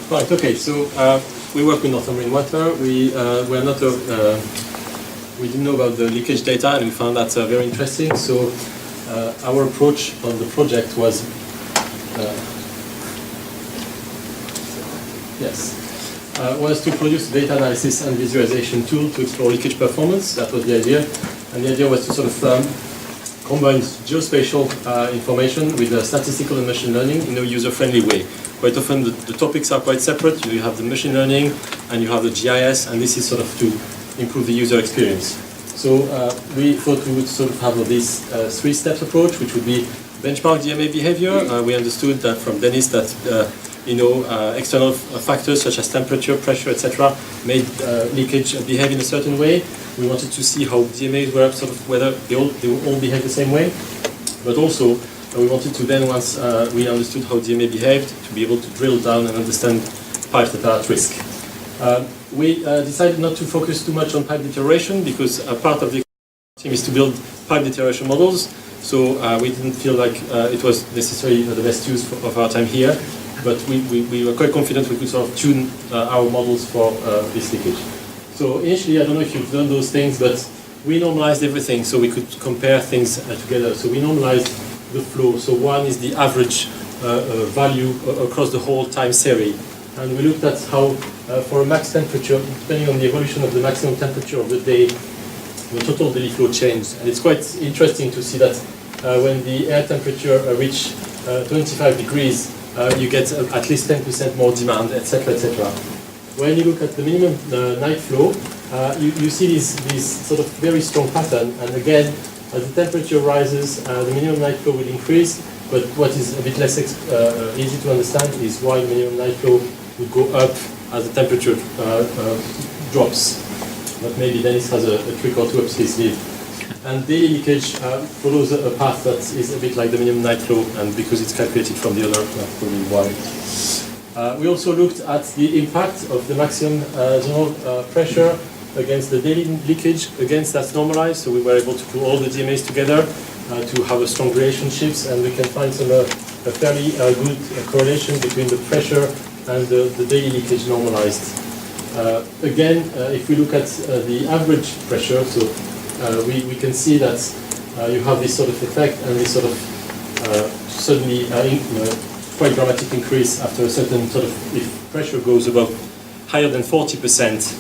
Right. Okay. So we work with Northumbrian Water. We didn't know about the leakage data, and we found that very interesting. So our approach on the project was was to produce a data analysis and visualization tool to explore leakage performance. That was the idea, and the idea was to sort of combine geospatial information with statistical and machine learning in a user-friendly way. Quite often the topics are quite separate. You have the machine learning and you have the GIS, and this is sort of to improve the user experience. So we thought we would sort of have this three-step approach, which would be benchmark DMA behavior. We understood that from Dennis that external factors such as temperature, pressure, etc., made leakage behave in a certain way. We wanted to see how DMAs were sort of whether they will all behave the same way, but also we wanted to then, once we understood how DMA behaved, to be able to drill down and understand pipes that are at risk. We decided not to focus too much on pipe deterioration because part of the team is to build pipe deterioration models. So we didn't feel like it was necessarily the best use of our time here, but we were quite confident we could sort of tune our models for this leakage. So initially, I don't know if you've done those things, but we normalized everything so we could compare things together. So we normalized the flow. So one is the average value across the whole time series. And we looked at how, for a max temperature, depending on the evolution of the maximum temperature of the day, the total daily flow changed. And it's quite interesting to see that when the air temperature reaches 25 degrees, you get at least 10% more demand, etc., etc. When you look at the minimum night flow, you see this sort of very strong pattern. And again, as the temperature rises, the minimum night flow will increase. But what is a bit less easy to understand is why the minimum night flow would go up as the temperature drops. But maybe Dennis has a trick or two up his sleeve. And daily leakage follows a path that is a bit like the minimum night flow, and because it's calculated from the other, that's probably why. We also looked at the impact of the maximum zonal pressure against the daily leakage. Against that's normalized, so we were able to put all the DMAs together to have a strong relationships, and we can find some a fairly good correlation between the pressure and the daily leakage normalized. Again, if we look at the average pressure, so we can see that you have this sort of effect and this sort of suddenly quite dramatic increase after a certain sort of, if pressure goes above higher than 40%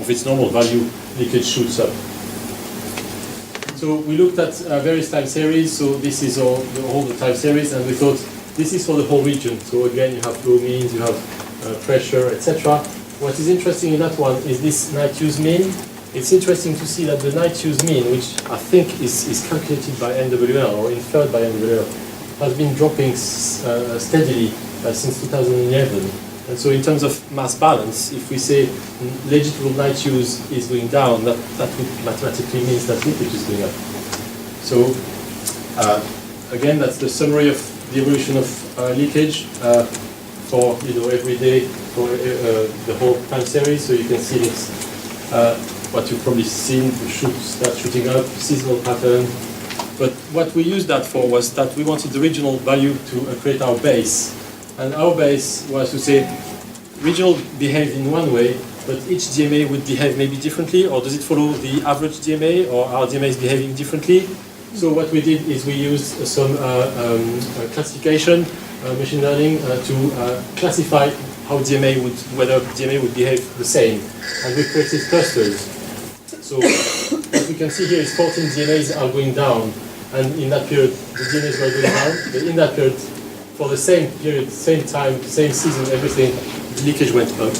of its normal value, leakage shoots up. So we looked at various time series, so this is all the time series, and we thought this is for the whole region. So again, you have flow means, you have pressure, etc. What is interesting in that one is this night use mean. It's interesting to see that the night use mean, which I think is calculated by NWL or inferred by NWL, has been dropping steadily since 2011. And so in terms of mass balance, if we say legitimate night use is going down, that would mathematically means that leakage is going up. So again, that's the summary of the evolution of leakage for every day for the whole time series. So you can see this, what you've probably seen, start shooting up, seasonal pattern. But what we used that for was that we wanted the regional value to create our base. And our base was to say, regional behaved in one way, but each DMA would behave maybe differently, or does it follow the average DMA, or our DMA is behaving differently? So what we did is we used some classification, machine learning, to classify how whether DMA would behave the same. And we created clusters. So what we can see here is 14 DMAs are going down, and in that period, the DMAs were going down, but in that period, for the same period, same time, same season, everything, the leakage went up.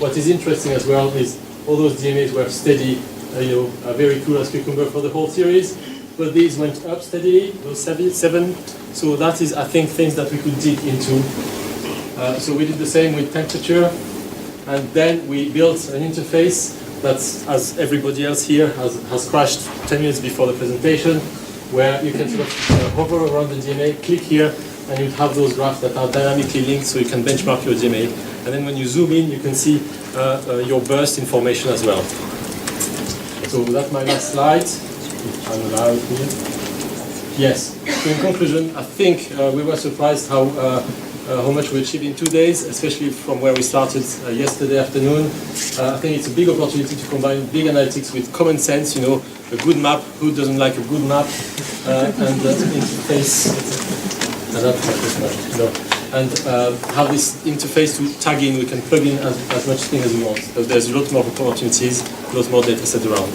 What is interesting as well is all those DMAs were steady, very cool as cucumber for the whole series, but these went up steadily, those seven. So that is, I think, things that we could dig into. So we did the same with temperature, and then we built an interface that, as everybody else here has crashed 10 minutes before the presentation, where you can sort of hover around the DMA, click here, and you have those graphs that are dynamically linked, so you can benchmark your DMA. And then when you zoom in, you can see your burst information as well. So that's my last slide, if I'm allowed here. Yes, so in conclusion, I think we were surprised how how much we achieved in 2 days, especially from where we started yesterday afternoon. I think it's a big opportunity to combine big analytics with common sense, a good map. Who doesn't like a good map? And interface. And have this interface to tag in. We can plug in as much thing as we want. So there's a lot more opportunities, a lot more data set around.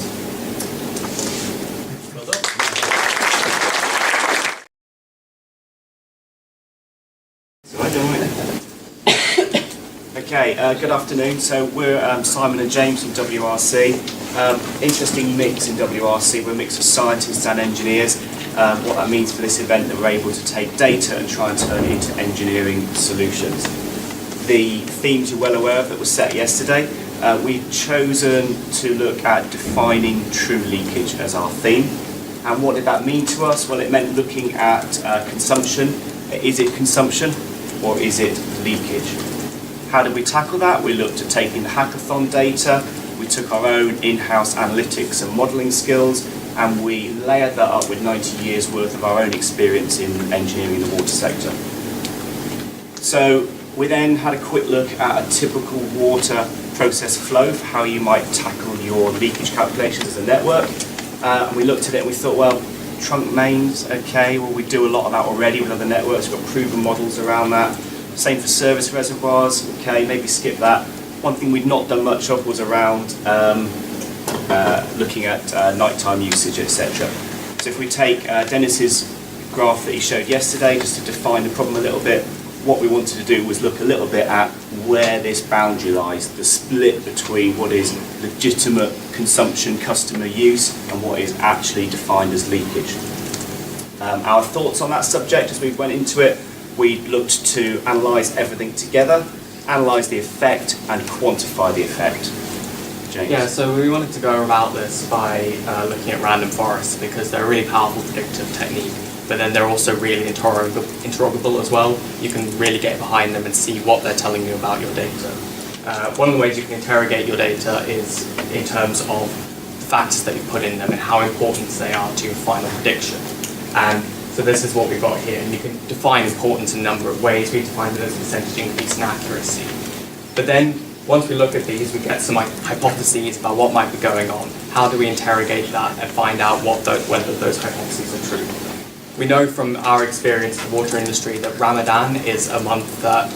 Okay, good afternoon. So we're Simon and James from WRC. Interesting mix in WRC. We're a mix of scientists and engineers. What that means for this event, that we're able to take data and try and turn it into engineering solutions. The themes you're well aware of that were set yesterday. We've chosen to look at defining true leakage as our theme. And what did that mean to us? Well, it meant looking at consumption. Is it consumption or is it leakage? How did we tackle that? We looked at taking the hackathon data, we took our own in-house analytics and modelling skills, and we layered that up with 90 years worth of our own experience in engineering in the water sector. So we then had a quick look at a typical water process flow for how you might tackle your leakage calculations as a network. And we looked at it and we thought, well, trunk mains, okay, well we do a lot of that already with other networks, we've got proven models around that. Same for service reservoirs, okay, maybe skip that. One thing we'd not done much of was around looking at nighttime usage, etc. So if we take Dennis's graph that he showed yesterday, just to define the problem a little bit, what we wanted to do was look a little bit at where this boundary lies, the split between what is legitimate consumption, customer use, and what is actually defined as leakage. Our thoughts on that subject as we went into it, we looked to analyse everything together, analyse the effect, and quantify the effect. James? Yeah, so we wanted to go about this by looking at random forests because they're a really powerful predictive technique, but then they're also really interrogable as well. You can really get behind them and see what they're telling you about your data. One of the ways you can interrogate your data is in terms of the factors that you put in them and how important they are to your final prediction. And so this is what we've got here, and you can define importance in a number of ways. We define it as percentage increase in accuracy. But then, once we look at these, we get some hypotheses about what might be going on. How do we interrogate that and find out whether those hypotheses are true? We know from our experience in the water industry that Ramadan is a month that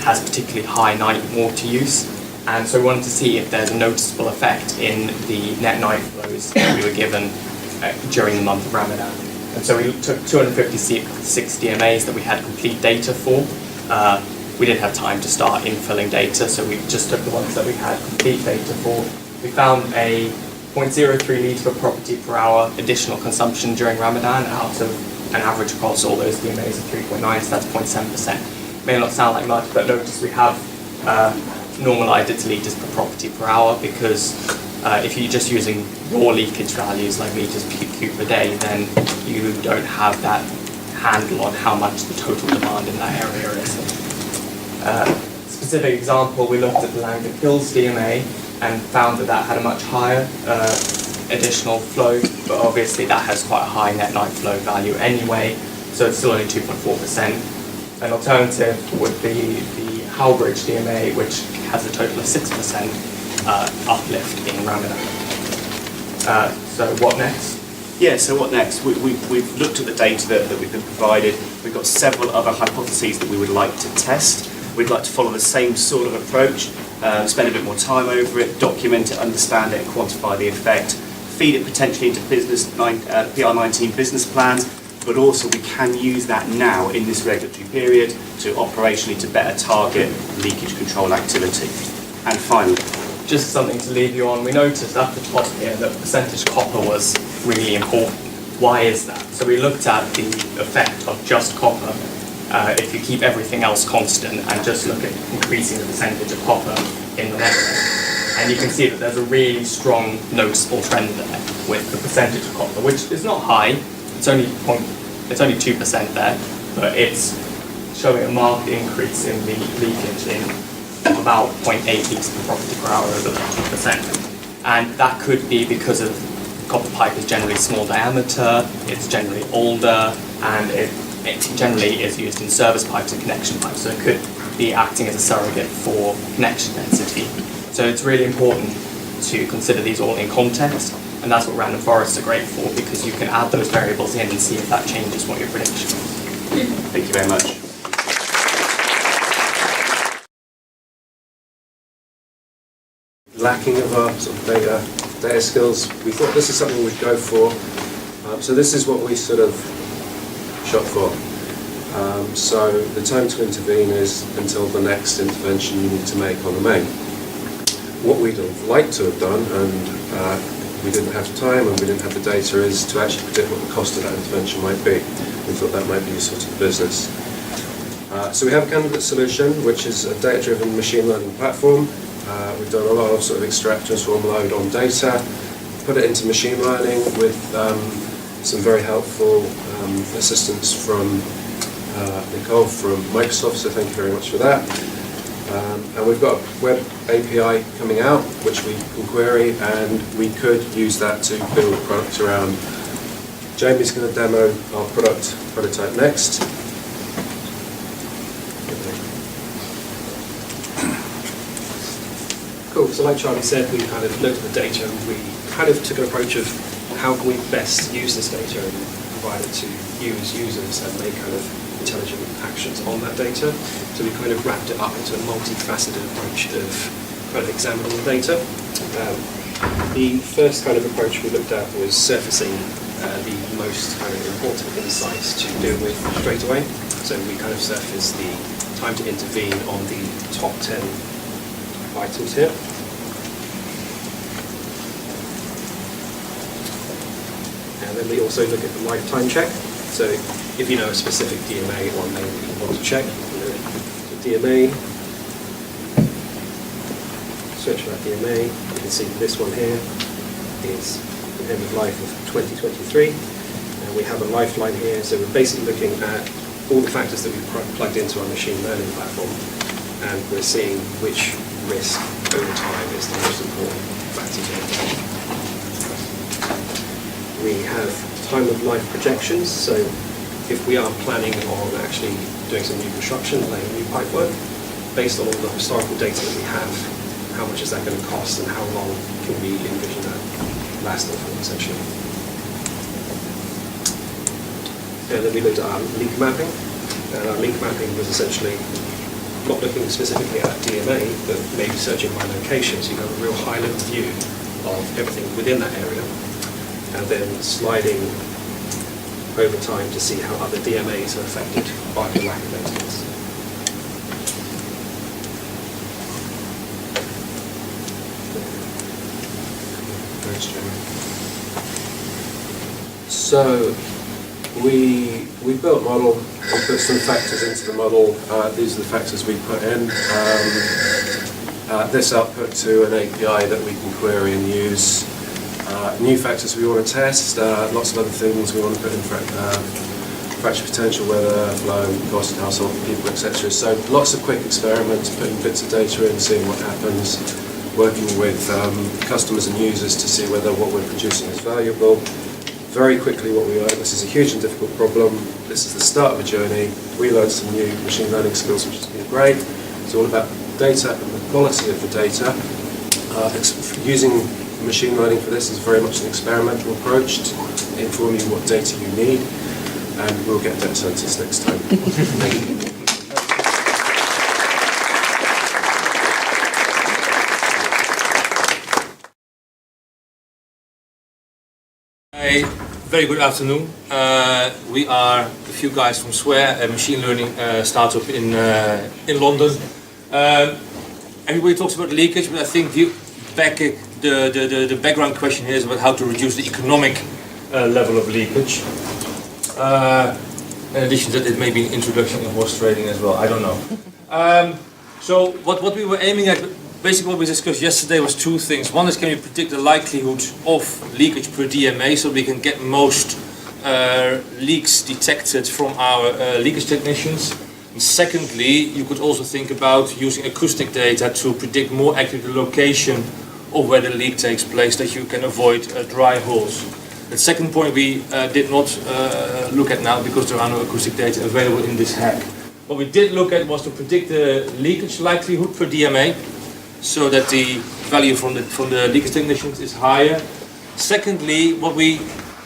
has particularly high night water use, and so we wanted to see if there's a noticeable effect in the net night flows that we were given during the month of Ramadan. And so we took 256 DMAs that we had complete data for. We didn't have time to start infilling data, so we just took the ones that we had complete data for. We found a 0.03 litre per property per hour additional consumption during Ramadan out of an average across all those DMAs of 3.9, so that's 0.7%. May not sound like much, but notice we have normalised it to litres per property per hour because if you're just using raw leakage values like litres cube per day, then you don't have that handle on how much the total demand in that area is. Specific example, we looked at the Langdon Hills DMA and found that had a much higher additional flow, but obviously that has quite a high net night flow value anyway, so it's still only 2.4%. An alternative would be the Howbridge DMA, which has a total of 6% uplift in Ramadan. So what next? Yeah, so what next? We've looked at the data that we've been provided. We've got several other hypotheses that we would like to test. We'd like to follow the same sort of approach, spend a bit more time over it, document it, understand it, and quantify the effect. Feed it potentially into PR19 business plans, but also we can use that now in this regulatory period to operationally to better target leakage control activity. And finally, just something to leave you on, we noticed at the top here that percentage copper was really important. Why is that? So we looked at the effect of just copper if you keep everything else constant and just look at increasing the percentage of copper in the network. And you can see that there's a really strong noticeable trend there with the percentage of copper, which is not high, it's only 2% there, but it's showing a marked increase in the leakage in about 0.8 litres per property per hour over that 2%. And that could be because of copper pipe is generally small diameter, it's generally older, and it it generally is used in service pipes and connection pipes, so it could be acting as a surrogate for connection density. So it's really important to consider these all in context, and that's what random forests are great for, because you can add those variables in and see if that changes what your prediction is. Thank you very much. Lacking of our sort of data skills, we thought this is something we'd go for. So this is what we sort of shot for. So the time to intervene is until the next intervention you need to make on the main. What we'd have liked to have done, and we didn't have time and we didn't have the data, is to actually predict what the cost of that intervention might be. We thought that might be useful to the business. So we have a candidate solution, which is a data-driven machine learning platform. We've done a lot of sort of extract, transform, load on data, put it into machine learning with some very helpful assistance from Nicole from Microsoft, so thank you very much for that. And we've got a web API coming out, which we can query, and we could use that to build a product around. Jamie's going to demo our product prototype next. Cool, so like Charlie said, we kind of looked at the data and we kind of took an approach of how can we best use this data and provide it to you as users and make kind of intelligent actions on that data. So we kind of wrapped it up into a multifaceted approach of kind of examining the data. The first kind of approach we looked at was surfacing the most kind of important insights to deal with straight away. So we kind of surfaced the time to intervene on the top 10 items here. And then we also look at the lifetime check. So if you know a specific DMA or name that you want to check, you know, the DMA, search for that DMA, you can see this one here is the end of life of 2023, and we have a lifeline here, so we're basically looking at all the factors that we've plugged into our machine learning platform, and we're seeing which risk over time is the most important factor here. We have time of life projections, so if we are planning on actually doing some new construction, laying new pipework, based on all the historical data that we have, how much is that going to cost and how long can we envision that lasting for, essentially. And then we looked at our link mapping, and our link mapping was essentially not looking specifically at DMA, but maybe searching by location, so you have a real high-level view of everything within that area, and then sliding over time to see how other DMAs are affected by the lack of maintenance. Thanks, Jamie. So we built a model, we put some factors into the model. These are the factors we put in. This output to an API that we can query and use. New factors we want to test, lots of other things we want to put in, fracture potential, weather, flow, cost, household, people, etc. So lots of quick experiments, putting bits of data in, seeing what happens, working with customers and users to see whether what we're producing is valuable. Very quickly what we learned, this is a huge and difficult problem, this is the start of a journey. We learned some new machine learning skills, which has been great. It's all about data and the quality of the data. Using machine learning for this is very much an experimental approach to inform you what data you need, and we'll get data scientists next time. Thank you. Very good afternoon. We are a few guys from Swear, a machine learning startup in London. Everybody talks about leakage, but I think the background question here is about how to reduce the economic level of leakage. In addition to that, it may be an introduction in horse trading as well, I don't know. So what we were aiming at, basically what we discussed yesterday, was two things. One is, can we predict the likelihood of leakage per DMA so we can get most leaks detected from our leakage technicians. And secondly, you could also think about using acoustic data to predict more accurately the location of where the leak takes place, that you can avoid dry holes. The second point we did not look at now because there are no acoustic data available in this hack. What we did look at was to predict the leakage likelihood per DMA, so that the value from the leakage technicians is higher. Secondly, what we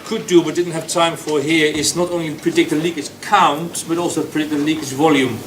could do but didn't have time for here is not only predict the leakage count but also predict the leakage volume,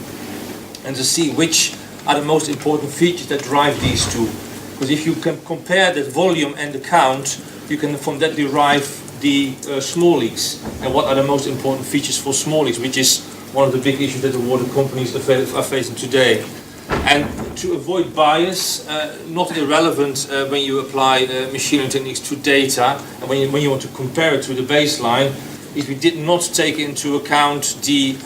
and to see which are the most important features that drive these two. Because if you can compare the volume and the count, you can from that derive the small leaks and what are the most important features for small leaks, which is one of the big issues that the water companies are facing today. And to avoid bias, not irrelevant when you apply machine learning techniques to data, and when you want to compare it to the baseline, is we did not take into account the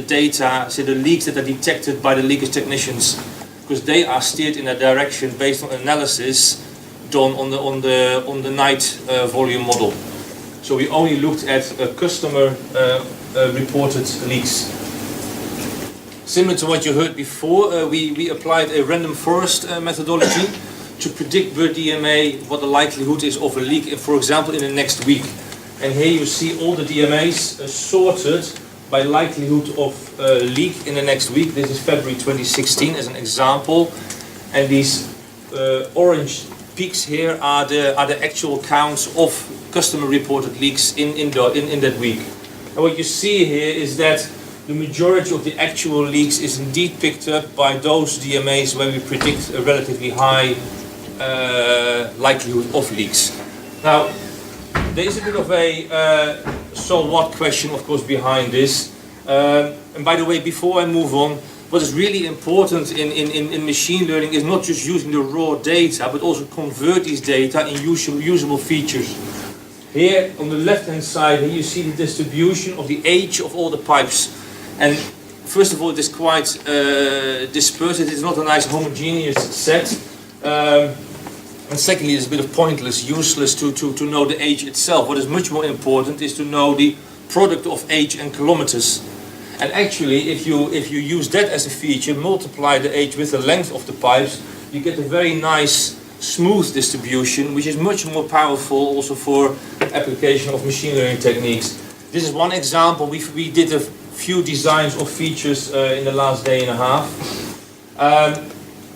data, so the leaks that are detected by the leakage technicians, because they are steered in a direction based on analysis done on the night volume model. So we only looked at customer reported leaks. Similar to what you heard before, we applied a random forest methodology to predict per DMA what the likelihood is of a leak, for example, in the next week. And here you see all the DMAs sorted by likelihood of leak in the next week. This is February 2016 as an example. And these orange peaks here are the actual counts of customer reported leaks in that week. And what you see here is that the majority of the actual leaks is indeed picked up by those DMAs where we predict a relatively high likelihood of leaks. Now, there is a bit of a so what question, of course, behind this. And by the way, before I move on, what is really important in machine learning is not just using the raw data, but also convert these data in usable features. Here on the left-hand side, here you see the distribution of the age of all the pipes. And first of all, it is quite dispersed. It is not a nice homogeneous set. And secondly, it's a bit of pointless, useless to know the age itself. What is much more important is to know the product of age and kilometers. And actually, if you use that as a feature, multiply the age with the length of the pipes, you get a very nice, smooth distribution, which is much more powerful also for application of machine learning techniques. This is one example. We did a few designs of features in the last day and a half.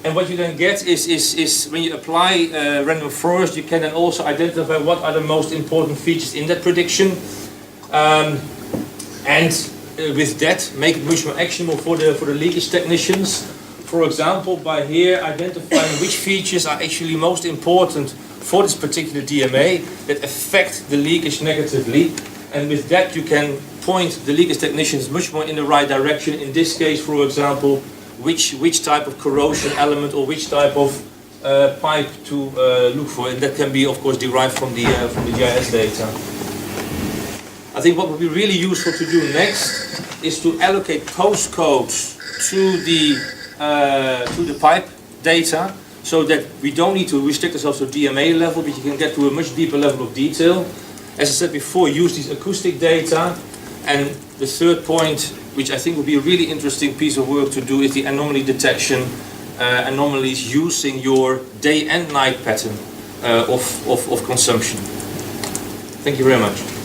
And what you then get is when you apply random forest, you can then also identify what are the most important features in that prediction. With that, make it much more actionable for the leakage technicians. For example, by here identifying which features are actually most important for this particular DMA that affect the leakage negatively. And with that, you can point the leakage technicians much more in the right direction. In this case, for example, which type of corrosion element or which type of pipe to look for, and that can be, of course, derived from the GIS data. I think what would be really useful to do next is to allocate postcodes to the pipe data, so that we don't need to restrict ourselves to DMA level, but you can get to a much deeper level of detail. As I said before, use these acoustic data. And the third point, which I think would be a really interesting piece of work to do, is the anomaly detection, anomalies using your day and night pattern of consumption. Thank you very much.